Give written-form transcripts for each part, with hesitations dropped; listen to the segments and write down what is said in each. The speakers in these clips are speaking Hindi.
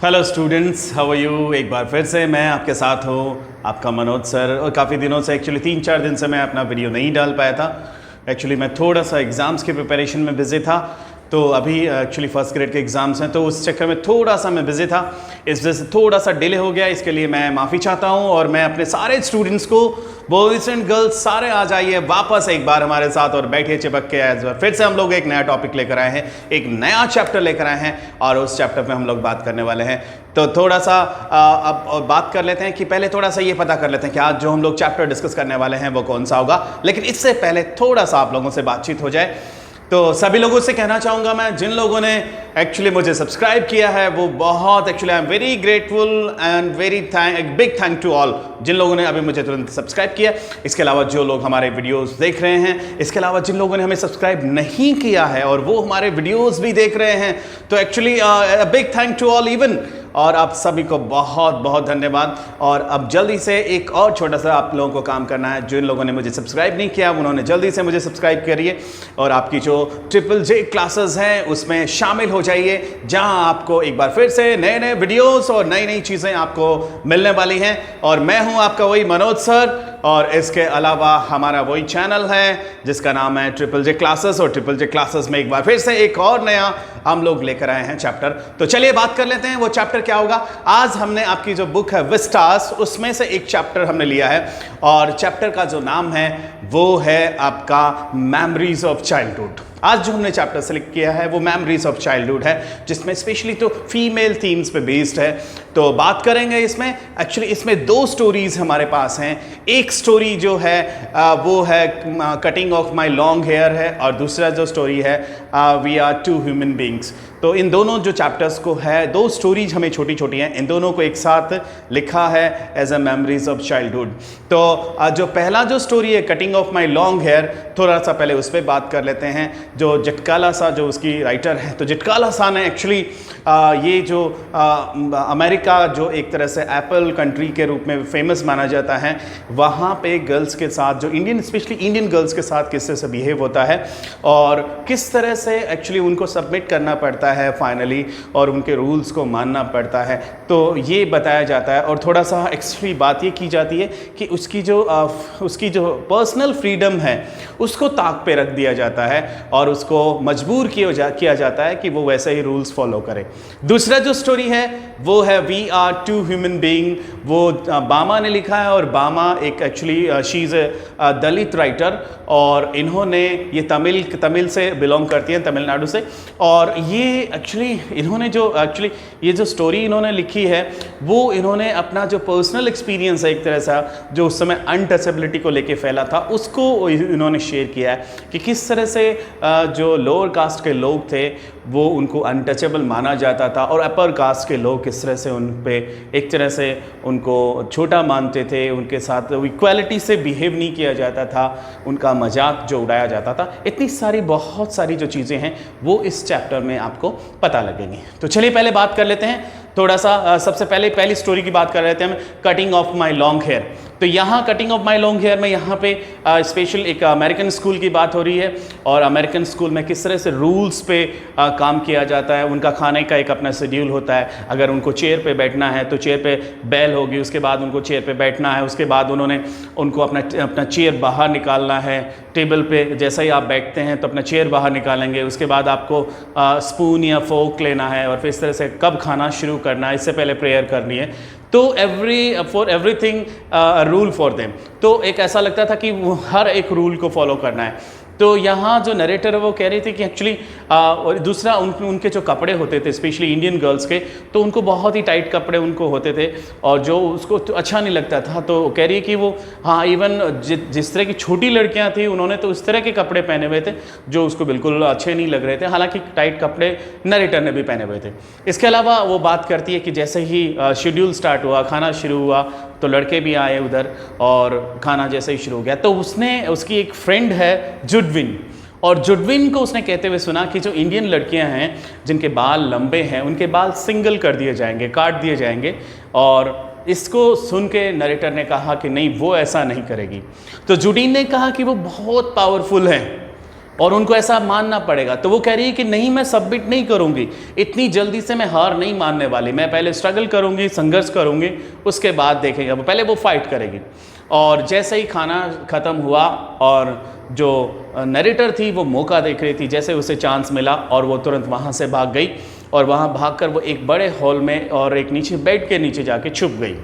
Hello students, how are you. एक बार फिर से मैं आपके साथ हूँ, आपका मनोज सर। और काफ़ी दिनों से एक्चुअली 3-4 दिन से मैं अपना वीडियो नहीं डाल पाया था। एक्चुअली मैं थोड़ा सा एग्ज़ाम्स की प्रिपरेशन में बिज़ी था, तो अभी एक्चुअली फर्स्ट ग्रेड के एग्ज़ाम्स हैं, तो उस चक्कर में थोड़ा सा मैं बिज़ी था, इस वजह से थोड़ा सा डिले हो गया। इसके लिए मैं माफ़ी चाहता हूँ और मैं अपने सारे स्टूडेंट्स को, बॉयज़ एंड गर्ल्स सारे आ जाइए वापस एक बार हमारे साथ और बैठिए चिपक के। एज फिर से हम लोग एक नया टॉपिक लेकर आए हैं, एक नया चैप्टर लेकर आए हैं और उस चैप्टर पे हम लोग बात करने वाले हैं। तो थोड़ा सा अब बात कर लेते हैं कि पहले थोड़ा सा ये पता कर लेते हैं कि आज जो हम लोग चैप्टर डिस्कस करने वाले हैं वो कौन सा होगा। लेकिन इससे पहले थोड़ा सा आप लोगों से बातचीत हो जाए। तो सभी लोगों से कहना चाहूँगा मैं, जिन लोगों ने एक्चुअली मुझे सब्सक्राइब किया है वो बहुत actually I am very grateful and very big thank to all जिन लोगों ने अभी मुझे तुरंत सब्सक्राइब किया। इसके अलावा जो लोग हमारे वीडियोस देख रहे हैं, इसके अलावा जिन लोगों ने हमें सब्सक्राइब नहीं किया है और वो हमारे वीडियोस भी देख रहे हैं, तो actually big thank to all even. और आप सभी को बहुत बहुत धन्यवाद। और अब जल्दी से एक और छोटा सा आप लोगों को काम करना है। जिन लोगों ने मुझे सब्सक्राइब नहीं किया उन्होंने जल्दी से मुझे सब्सक्राइब करिए और आपकी जो JJJ क्लासेस हैं उसमें शामिल हो जाइए, जहां आपको एक बार फिर से नए नए वीडियोस और नई नई चीज़ें आपको मिलने वाली हैं। और मैं हूं आपका वही मनोज सर, और इसके अलावा हमारा वही चैनल है जिसका नाम है JJJ क्लासेस। और JJJ क्लासेस में एक बार फिर से एक और नया हम लोग लेकर आए हैं चैप्टर। तो चलिए बात कर लेते हैं वो चैप्टर क्या होगा। आज हमने आपकी जो बुक है विस्टास, उसमें से एक चैप्टर हमने लिया है और चैप्टर का जो नाम है वो है आपका मेमोरीज ऑफ चाइल्डहुड। आज जो हमने चैप्टर सेलेक्ट किया है वो मेमोरीज ऑफ चाइल्डहुड है, जिसमें स्पेशली तो फीमेल थीम्स पे बेस्ड है। तो बात करेंगे इसमें, एक्चुअली इसमें 2 स्टोरीज हमारे पास हैं। एक स्टोरी जो है वो है cutting of my long hair है, और दूसरा जो स्टोरी है वी आर 2 ह्यूमन बींग्स। तो इन दोनों जो चैप्टर्स को है, 2 स्टोरीज हमें छोटी छोटी हैं, इन दोनों को एक साथ लिखा है as a memories of childhood. तो जो पहला जो स्टोरी है cutting of my long hair, थोड़ा सा पहले उस पर बात कर लेते हैं। जो जितकाला सा जो उसकी राइटर है, तो जितकाला सा ने एक्चुअली ये जो अमेरिका जो एक तरह से एप्पल कंट्री के रूप में फेमस माना जाता है, वहाँ पे गर्ल्स के साथ जो इंडियन, स्पेशली इंडियन गर्ल्स के साथ किस तरह से बिहेव होता है और किस तरह से एक्चुअली उनको सबमिट करना पड़ता है फाइनली, और उनके रूल्स को मानना पड़ता है, तो ये बताया जाता है। और थोड़ा सा एक्चुअली बात ये की जाती है कि उसकी जो पर्सनल फ्रीडम है उसको ताक पे रख दिया जाता है और उसको मजबूर किया जाता है कि वो वैसे ही रूल्स फॉलो करे। दूसरा जो स्टोरी है वो है वी आर 2 ह्यूमन बीइंग। वो बामा ने लिखा है, और बामा एक actually she is a Dalit writer, और इन्होंने ये तमिल से बिलोंग करती हैं, तमिलनाडु से। और ये एक्चुअली इन्होंने जो एक्चुअली ये जो स्टोरी इन्होंने लिखी है वो इन्होंने अपना जो पर्सनल एक्सपीरियंस है एक तरह से जो उस समय अनटचेबिलिटी को लेके फैला था, उसको इन्होंने शेयर किया है कि किस तरह से जो लोअर कास्ट के लोग थे वो उनको अनटचेबल माना जाता था, और अपर कास्ट के लोग किस तरह से उन पे एक तरह से उनको छोटा मानते थे, उनके साथ इक्वालिटी से बिहेव नहीं किया जाता था, उनका मजाक जो उड़ाया जाता था। इतनी सारी बहुत सारी जो चीज़ें हैं वो इस चैप्टर में आपको पता लगेंगी। तो चलिए पहले बात कर लेते हैं थोड़ा सा। सबसे पहले पहली स्टोरी की बात कर रहे थे हम, cutting of my long hair. तो यहाँ cutting of my long hair में यहाँ पे स्पेशल एक अमेरिकन स्कूल की बात हो रही है, और अमेरिकन स्कूल में किस तरह से रूल्स पे काम किया जाता है। उनका खाने का एक अपना शेड्यूल होता है। अगर उनको चेयर पे बैठना है तो चेयर पे बेल होगी, उसके बाद उनको चेयर पे बैठना है, उसके बाद उनको अपना चेयर बाहर निकालना है। टेबल पे जैसा ही आप बैठते हैं तो अपना चेयर बाहर निकालेंगे, उसके बाद आपको स्पून या फोक लेना है, और फिर इस तरह से कब खाना शुरू करना है, इससे पहले प्रेयर करनी है। तो for everything rule for them. तो एक ऐसा लगता था कि वो हर एक रूल को फॉलो करना है। तो यहाँ जो नरेटर है वो कह रही थी कि एक्चुअली और दूसरा उनके जो कपड़े होते थे स्पेशली इंडियन गर्ल्स के, तो उनको बहुत ही टाइट कपड़े उनको होते थे और जो उसको तो अच्छा नहीं लगता था। तो कह रही है कि वो हाँ इवन जिस तरह की छोटी लड़कियाँ थी उन्होंने तो उस तरह के कपड़े पहने हुए थे जो उसको बिल्कुल अच्छे नहीं लग रहे थे, हालांकि टाइट कपड़े नरेटर ने भी पहने हुए थे। इसके अलावा वो बात करती है कि जैसे ही शेड्यूल स्टार्ट हुआ, खाना शुरू हुआ, तो लड़के भी आए उधर और खाना जैसे ही शुरू हो गया तो उसकी एक फ्रेंड है जुडविन, और जुडविन को उसने कहते हुए सुना कि जो इंडियन लड़कियां हैं जिनके बाल लंबे हैं उनके बाल सिंगल कर दिए जाएंगे, काट दिए जाएंगे। और इसको सुन के नरेटर ने कहा कि नहीं, वो ऐसा नहीं करेगी। तो जुडीन ने कहा कि वो बहुत पावरफुल है, और उनको ऐसा मानना पड़ेगा। तो वो कह रही है कि नहीं, मैं सबमिट नहीं करूंगी, इतनी जल्दी से मैं हार नहीं मानने वाली, मैं पहले स्ट्रगल करूंगी, संघर्ष करूंगी, उसके बाद देखेंगे। अब पहले वो फाइट करेगी। और जैसे ही खाना ख़त्म हुआ और जो नरेटर थी वो मौका देख रही थी, जैसे उसे चांस मिला और वो तुरंत वहाँ से भाग गई। और वहाँ भागकर वो एक बड़े हॉल में और एक नीचे बेड के नीचे जाके छुप गई।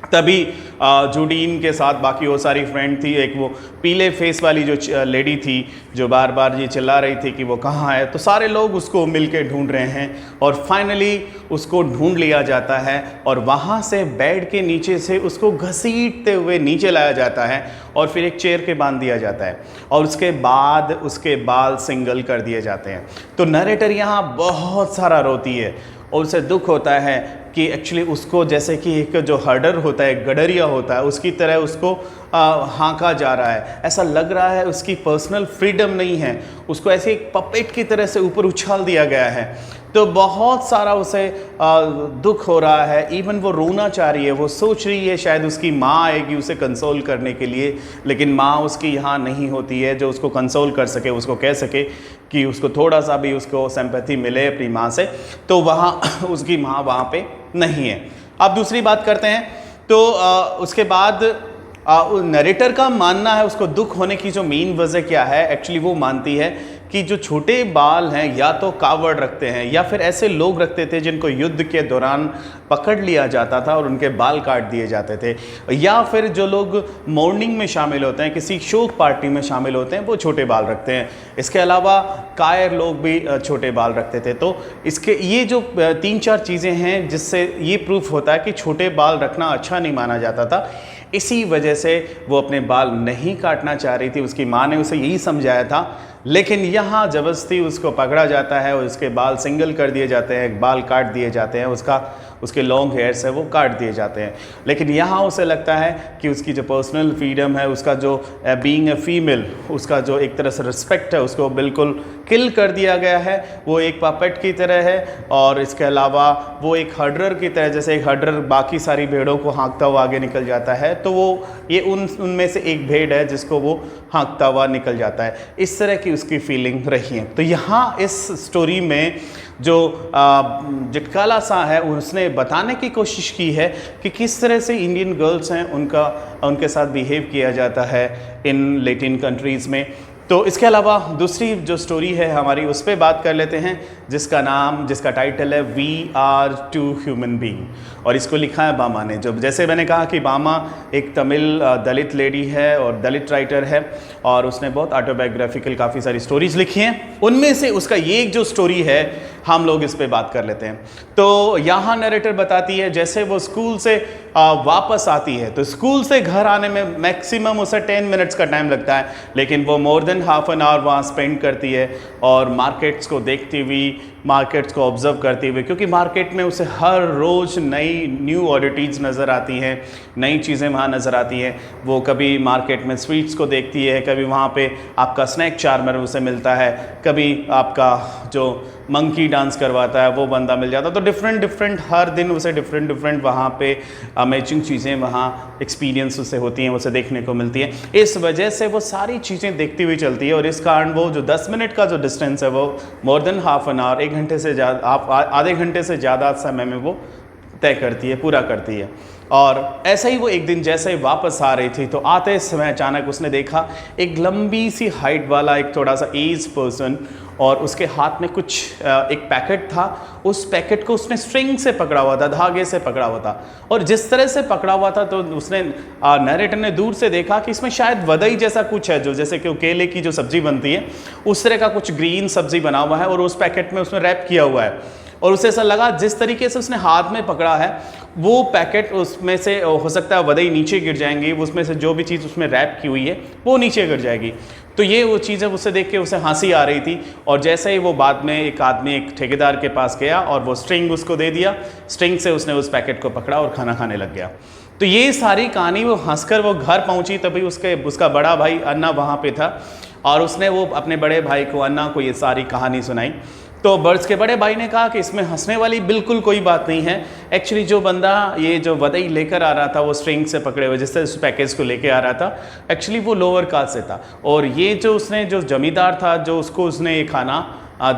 तभी जूडीन के साथ बाकी वो सारी फ्रेंड थी, एक वो पीले फेस वाली जो लेडी थी जो बार बार ये चिल्ला रही थी कि वो कहाँ है। तो सारे लोग उसको मिलके ढूंढ रहे हैं और फाइनली उसको ढूंढ लिया जाता है और वहाँ से बेड के नीचे से उसको घसीटते हुए नीचे लाया जाता है और फिर एक चेयर के बांध दिया जाता है और उसके बाद उसके बाल सिंगल कर दिए जाते हैं। तो नरेटर यहाँ बहुत सारा रोती है और उसे दुख होता है कि एक्चुअली उसको जैसे कि एक जो हर्डर होता है, गडरिया होता है, उसकी तरह उसको हाँका जा रहा है। ऐसा लग रहा है उसकी पर्सनल फ्रीडम नहीं है, उसको ऐसे एक पपेट की तरह से ऊपर उछाल दिया गया है। तो बहुत सारा उसे दुख हो रहा है। इवन वो रोना चाह रही है, वो सोच रही है शायद उसकी माँ आएगी उसे कंसोल करने के लिए, लेकिन माँ उसकी यहाँ नहीं होती है जो उसको कंसोल कर सके, उसको कह सके कि उसको थोड़ा सा भी उसको सिंपैथी मिले अपनी माँ से। तो वहाँ उसकी माँ वहाँ पे नहीं है। अब दूसरी बात करते हैं। तो उसके बाद नरेटर का मानना है, उसको दुख होने की जो मेन वजह क्या है, एक्चुअली वो मानती है कि जो छोटे बाल हैं या तो कावड़ रखते हैं या फिर ऐसे लोग रखते थे जिनको युद्ध के दौरान पकड़ लिया जाता था और उनके बाल काट दिए जाते थे, या फिर जो लोग मॉर्निंग में शामिल होते हैं, किसी शोक पार्टी में शामिल होते हैं, वो छोटे बाल रखते हैं। इसके अलावा कायर लोग भी छोटे बाल रखते थे। तो इसके ये जो 3-4 चीज़ें हैं जिससे ये प्रूफ होता है कि छोटे बाल रखना अच्छा नहीं माना जाता था। इसी वजह से वो अपने बाल नहीं काटना चाह रही थी, उसकी माँ ने उसे यही समझाया था। लेकिन यहाँ ज़बरदस्ती उसको पकड़ा जाता है और उसके बाल सिंगल कर दिए जाते हैं, बाल काट दिए जाते हैं, उसके लॉन्ग हेयर्स है वो काट दिए जाते हैं। लेकिन यहाँ उसे लगता है कि उसकी जो पर्सनल फ्रीडम है, उसका जो बीइंग ए फीमेल, उसका जो एक तरह से रिस्पेक्ट है, उसको बिल्कुल किल कर दिया गया है। वो एक पपेट की तरह है और इसके अलावा वो एक हर्डर की तरह, जैसे एक हर्डर बाकी सारी भेड़ों को हाँकता हुआ आगे निकल जाता है, तो वो ये उनमें से एक भेड़ है जिसको वो हाँकता हुआ निकल जाता है। इस तरह की उसकी फीलिंग रही है। तो यहाँ इस स्टोरी में जो जिटकाला सा है उसने बताने की कोशिश की है कि किस तरह से इंडियन गर्ल्स हैं उनके साथ बिहेव किया जाता है इन लैटिन कंट्रीज़ में। तो इसके अलावा दूसरी जो स्टोरी है हमारी, उस पर बात कर लेते हैं, जिसका टाइटल है we are two human being, और इसको लिखा है बामा ने। जो जैसे मैंने कहा कि बामा एक तमिल दलित लेडी है और दलित राइटर है और उसने बहुत ऑटोबायोग्राफिकल काफ़ी सारी स्टोरीज लिखी हैं। उनमें से उसका ये एक जो स्टोरी है हम लोग इस पे बात कर लेते हैं। तो यहाँ नरेटर बताती है जैसे वो स्कूल से वापस आती है, तो स्कूल से घर आने में मैक्सिमम उसे 10 मिनट्स का टाइम लगता है, लेकिन वो more than half an hour वहाँ स्पेंड करती है और मार्केट्स को देखती हुई, मार्केट्स को ऑब्जर्व करते हुए, क्योंकि मार्केट में उसे हर रोज़ न्यू ऑडिटीज़ नज़र आती हैं, नई चीज़ें वहाँ नज़र आती हैं। वो कभी मार्केट में स्वीट्स को देखती है, कभी वहाँ पे आपका स्नैक चार्मर उसे मिलता है, कभी आपका जो मंकी डांस करवाता है वो बंदा मिल जाता है। तो डिफरेंट हर दिन उसे डिफरेंट वहाँ पे अमेजिंग चीज़ें वहाँ एक्सपीरियंस उसे होती हैं, उसे देखने को मिलती है। इस वजह से वो सारी चीज़ें देखती हुई चलती है और इस कारण वो जो 10 मिनट का जो डिस्टेंस है वो more than half an hour, 1 घंटे से ज़्यादा, आधे घंटे से ज़्यादा समय में वो तय करती है, पूरा करती है। और ऐसे ही वो एक दिन जैसे ही वापस आ रही थी तो आते समय अचानक उसने देखा एक लंबी सी हाइट वाला एक थोड़ा सा एज पर्सन, और उसके हाथ में कुछ एक पैकेट था। उस पैकेट को उसने स्ट्रिंग से पकड़ा हुआ था, धागे से पकड़ा हुआ था, और जिस तरह से पकड़ा हुआ था तो उसने नरेटर ने दूर से देखा कि इसमें शायद वदई जैसा कुछ है, जो जैसे कि केले की जो सब्जी बनती है उस तरह का कुछ ग्रीन सब्जी बना हुआ है और उस पैकेट में उसमें रैप किया हुआ है। और उसे ऐसा लगा जिस तरीके से उसने हाथ में पकड़ा है वो पैकेट, उसमें से हो सकता है वदई नीचे गिर जाएंगी, उसमें से जो भी चीज़ उसमें रैप की हुई है वो नीचे गिर जाएगी। तो ये वो चीज़ें उसे देख के उसे हंसी आ रही थी। और जैसे ही वो बाद में एक आदमी एक ठेकेदार के पास गया और वो स्ट्रिंग उसको दे दिया, स्ट्रिंग से उसने उस पैकेट को पकड़ा और खाना खाने लग गया। तो ये सारी कहानी वो हंसकर वो घर पहुंची, तभी उसका बड़ा भाई अन्ना वहाँ पे था और उसने वो अपने बड़े भाई को, अन्ना को, ये सारी कहानी सुनाई। तो बर्ड्स के बड़े भाई ने कहा कि इसमें हंसने वाली बिल्कुल कोई बात नहीं है। एक्चुअली जो बंदा ये जो वदई लेकर आ रहा था, वो स्ट्रिंग से पकड़े हुए जिस तरह उस पैकेज को लेके आ रहा था, एक्चुअली वो लोअर कास्ट से था। और ये जो उसने जो जमींदार था जो उसको उसने ये खाना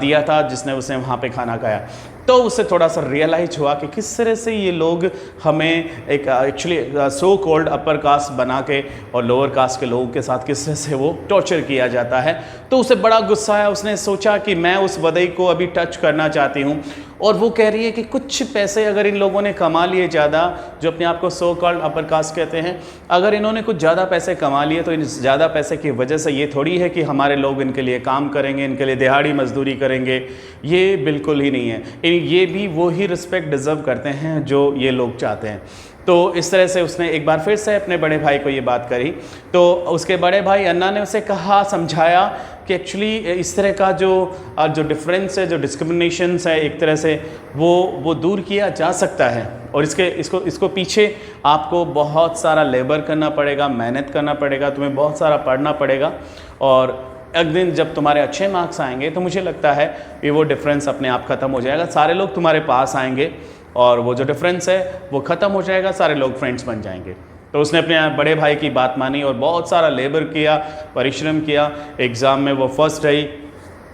दिया था, जिसने उसने वहाँ पे खाना खाया, तो उससे थोड़ा सा रियलाइज हुआ कि किस तरह से ये लोग हमें एक actually so called upper caste बना के और लोअर कास्ट के लोगों के साथ किस तरह से वो टॉर्चर किया जाता है। तो उसे बड़ा गुस्सा आया, उसने सोचा कि मैं उस वदई को अभी टच करना चाहती हूँ। और वो कह रही है कि कुछ पैसे अगर इन लोगों ने कमा लिए ज़्यादा, जो अपने आप को सो कॉल्ड अपर कास्ट कहते हैं, अगर इन्होंने कुछ ज़्यादा पैसे कमा लिए तो इन ज़्यादा पैसे की वजह से ये थोड़ी है कि हमारे लोग इनके लिए काम करेंगे, इनके लिए दिहाड़ी मजदूरी करेंगे। ये बिल्कुल ही नहीं है। ये भी वो ही रिस्पेक्ट डिज़र्व करते हैं जो ये लोग चाहते हैं। तो इस तरह से उसने एक बार फिर से अपने बड़े भाई को ये बात करी। तो उसके बड़े भाई अन्ना ने उसे कहा, समझाया कि एक्चुअली इस तरह का जो डिफरेंस है, जो डिस्क्रिमिनेशंस है, एक तरह से वो दूर किया जा सकता है। और इसको पीछे आपको बहुत सारा लेबर करना पड़ेगा, मेहनत करना पड़ेगा, तुम्हें बहुत सारा पढ़ना पड़ेगा। और एक दिन जब तुम्हारे अच्छे मार्क्स आएंगे तो मुझे लगता है कि वो डिफरेंस अपने आप ख़त्म हो जाएगा, सारे लोग तुम्हारे पास आएंगे और वो जो डिफरेंस है वो ख़त्म हो जाएगा, सारे लोग फ्रेंड्स बन जाएंगे। तो उसने अपने बड़े भाई की बात मानी और बहुत सारा लेबर किया, परिश्रम किया। एग्ज़ाम में वो फर्स्ट रही,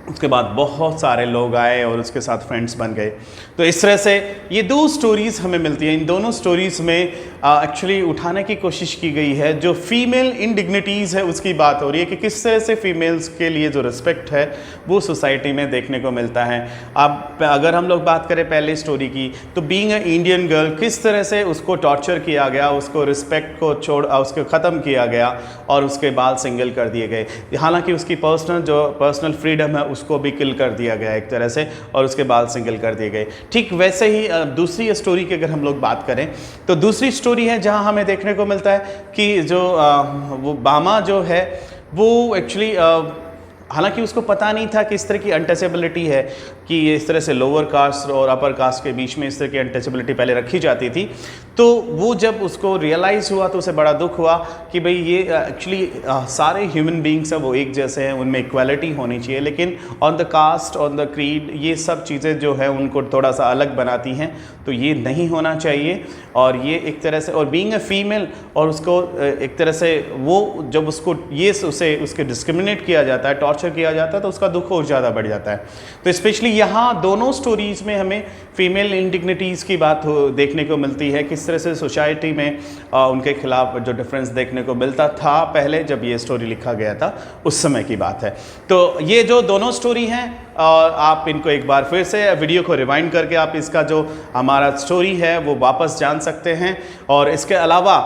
उसके बाद बहुत सारे लोग आए और उसके साथ फ्रेंड्स बन गए। तो इस तरह से ये दो स्टोरीज़ हमें मिलती हैं। इन दोनों स्टोरीज़ में एक्चुअली उठाने की कोशिश की गई है जो फीमेल इनडिग्निटीज़ है, उसकी बात हो रही है कि किस तरह से फीमेल्स के लिए जो रिस्पेक्ट है वो सोसाइटी में देखने को मिलता है। अब अगर हम लोग बात करें पहले स्टोरी की, तो बीइंग अ इंडियन गर्ल किस तरह से उसको टॉर्चर किया गया, उसको रिस्पेक्ट को उसको ख़त्म किया गया और उसके बाल सिंगल कर दिए गए। हालांकि उसकी पर्सनल फ्रीडम है उसको भी किल कर दिया गया एक तरह से, और उसके बाल सिंगल कर दिए गए। ठीक वैसे ही दूसरी स्टोरी की अगर हम लोग बात करें तो दूसरी स्टोरी है जहां हमें देखने को मिलता है कि जो वो बामा जो है वो एक्चुअली हालांकि उसको पता नहीं था कि इस तरह की अनटचेबिलिटी है, कि इस तरह से लोअर कास्ट और अपर कास्ट के बीच में इस तरह की अनटचेबिलिटी पहले रखी जाती थी। तो वो जब उसको रियलाइज़ हुआ तो उसे बड़ा दुख हुआ कि भाई ये एक्चुअली सारे ह्यूमन बींग्स हैं वो एक जैसे हैं, उनमें इक्वालिटी होनी चाहिए, लेकिन on the caste, on the creed, ये सब चीज़ें जो है उनको थोड़ा सा अलग बनाती हैं। तो ये नहीं होना चाहिए। और ये एक तरह से, और बीइंग अ फीमेल, और उसको एक तरह से वो जब उसको उसके डिस्क्रिमिनेट किया जाता है, टॉर्चर किया जाता है, तो उसका दुख और ज़्यादा बढ़ जाता है। तो स्पेशली यहाँ दोनों स्टोरीज़ में हमें फीमेल इंडिग्निटीज़ की बात देखने को मिलती है, किस तरह से सोसाइटी में उनके खिलाफ जो डिफरेंस देखने को मिलता था पहले जब ये स्टोरी लिखा गया था, उस समय की बात है। तो ये जो दोनों स्टोरी हैं, आप इनको एक बार फिर से वीडियो को रिवाइंड करके आप इसका जो हमारा स्टोरी है वो वापस जान सकते हैं। और इसके अलावा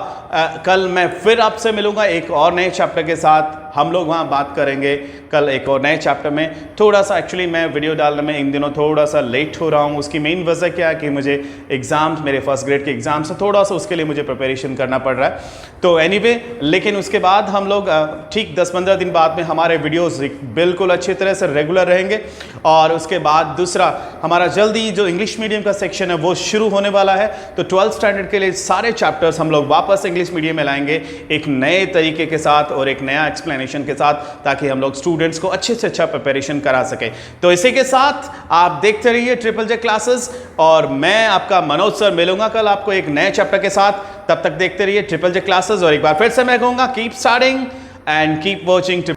कल मैं फिर आपसे मिलूँगा एक और नए चैप्टर के साथ। हम लोग वहाँ बात करेंगे कल एक और नए चैप्टर में। थोड़ा सा एक्चुअली मैं वीडियो डालने में इन दिनों थोड़ा सा लेट हो रहा हूँ। उसकी मेन वजह क्या है कि मुझे एग्ज़ाम्स, मेरे फर्स्ट ग्रेड के एग्ज़ाम से थोड़ा सा उसके लिए मुझे प्रिपरेशन करना पड़ रहा है। तो एनीवे, लेकिन उसके बाद हम लोग ठीक 10-15 दिन बाद में हमारे वीडियोज़ बिल्कुल अच्छी तरह से रेगुलर रहेंगे। और उसके बाद दूसरा, हमारा जल्दी जो इंग्लिश मीडियम का सेक्शन है वो शुरू होने वाला है। तो 12th स्टैंडर्ड के लिए सारे चैप्टर्स हम लोग वापस इंग्लिश मीडियम में लाएंगे, एक नए तरीके के साथ और एक नया एक्सप्लेनेशन के साथ, ताकि हम लोग स्टूडेंट्स को अच्छे से अच्छा प्रिपरेशन करा सके। तो इसी के साथ आप देखते रहिए ट्रिपल जे क्लासेस, और मैं आपका मनोज सर मिलूंगा कल आपको एक नए चैप्टर के साथ। तब तक देखते रहिए ट्रिपल जे क्लासेस, और एक बार फिर से मैं कहूंगा keep studying and keep watching.